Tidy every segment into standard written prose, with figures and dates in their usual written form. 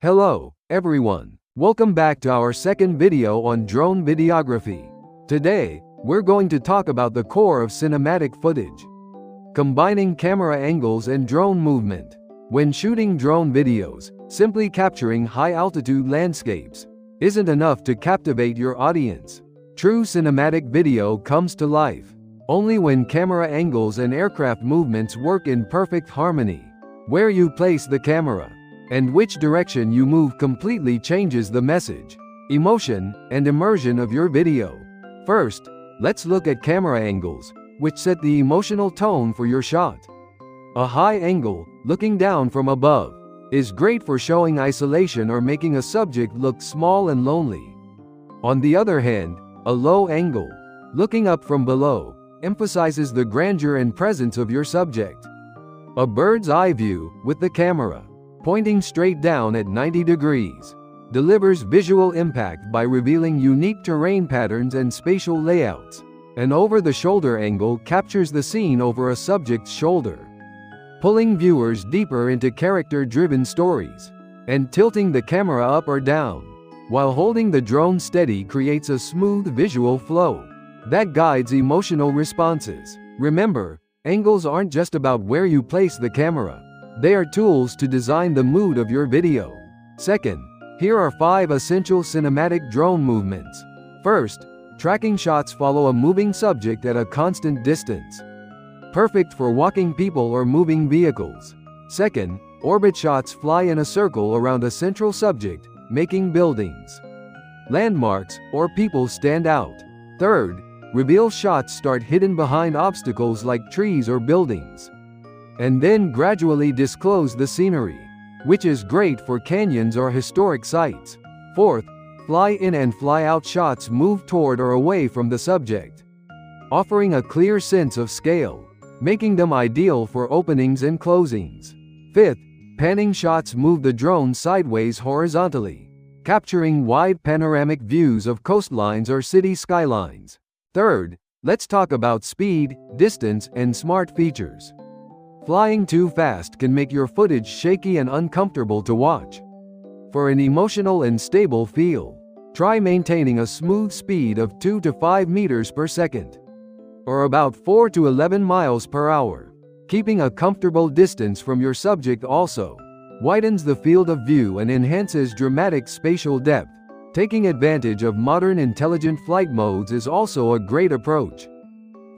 Hello, everyone. Welcome back to our second video on drone videography. Today, we're going to talk about the core of cinematic footage, combining camera angles and drone movement. When shooting drone videos, simply capturing high-altitude landscapes isn't enough to captivate your audience. True cinematic video comes to life only when camera angles and aircraft movements work in perfect harmony. Where you place the camera and which direction you move completely changes the message, emotion, and immersion of your video. First, let's look at camera angles, which set the emotional tone for your shot. A high angle, looking down from above, is great for showing isolation or making a subject look small and lonely. On the other hand, a low angle, looking up from below, emphasizes the grandeur and presence of your subject. A bird's eye view, with the camera pointing straight down at 90 degrees, delivers visual impact by revealing unique terrain patterns and spatial layouts. An over-the-shoulder angle captures the scene over a subject's shoulder, pulling viewers deeper into character-driven stories. And tilting the camera up or down while holding the drone steady creates a smooth visual flow that guides emotional responses. Remember, angles aren't just about where you place the camera. They are tools to design the mood of your video. Second, here are 5 essential cinematic drone movements. First, tracking shots follow a moving subject at a constant distance, perfect for walking people or moving vehicles. Second, orbit shots fly in a circle around a central subject, making buildings, landmarks, or people stand out. Third, reveal shots start hidden behind obstacles like trees or buildings, and then gradually disclose the scenery, which is great for canyons or historic sites. Fourth, fly in and fly out shots move toward or away from the subject, offering a clear sense of scale, making them ideal for openings and closings. Fifth, panning shots move the drone sideways horizontally, capturing wide panoramic views of coastlines or city skylines. Third, let's talk about speed, distance, and smart features. Flying too fast can make your footage shaky and uncomfortable to watch. For an emotional and stable feel, try maintaining a smooth speed of 2 to 5 meters per second, or about 4 to 11 miles per hour. Keeping a comfortable distance from your subject also widens the field of view and enhances dramatic spatial depth. Taking advantage of modern intelligent flight modes is also a great approach.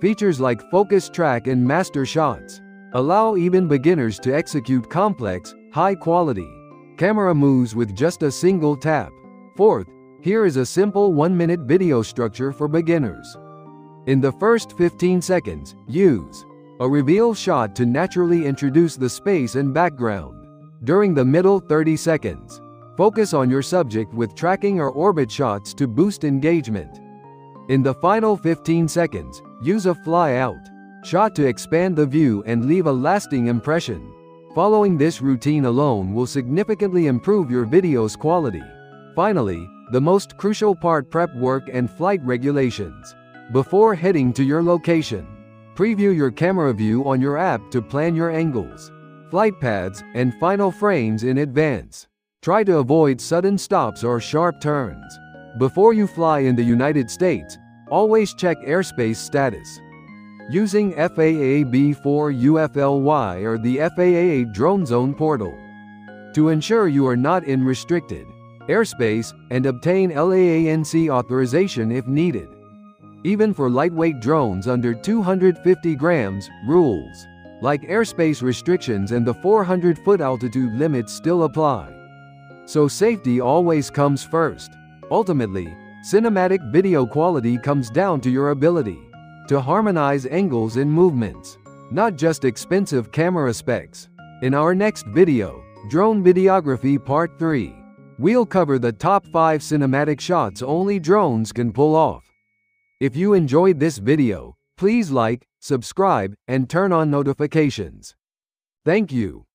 Features like FocusTrack and MasterShots allow even beginners to execute complex, high-quality camera moves with just a single tap. Fourth, here is a simple 1-minute video structure for beginners. In the first 15 seconds, use a reveal shot to naturally introduce the space and background. During the middle 30 seconds, focus on your subject with tracking or orbit shots to boost engagement. In the final 15 seconds, use a fly-out shot to expand the view and leave a lasting impression. Following this routine alone will significantly improve your video's quality. Finally, the most crucial part: prep work and flight regulations. Before heading to your location, preview your camera view on your app to plan your angles, flight paths, and final frames in advance. Try to avoid sudden stops or sharp turns. Before you fly in the United States, always check airspace status using FAA B4UFLY or the FAA Drone Zone portal to ensure you are not in restricted airspace, and obtain LAANC authorization if needed. Even for lightweight drones under 250 grams, rules like airspace restrictions and the 400-foot altitude limit still apply. So safety always comes first. Ultimately, cinematic video quality comes down to your ability to harmonize angles and movements, not just expensive camera specs. In our next video, Drone Videography Part 3, we'll cover the top 5 cinematic shots only drones can pull off. If you enjoyed this video, please like, subscribe, and turn on notifications. Thank you.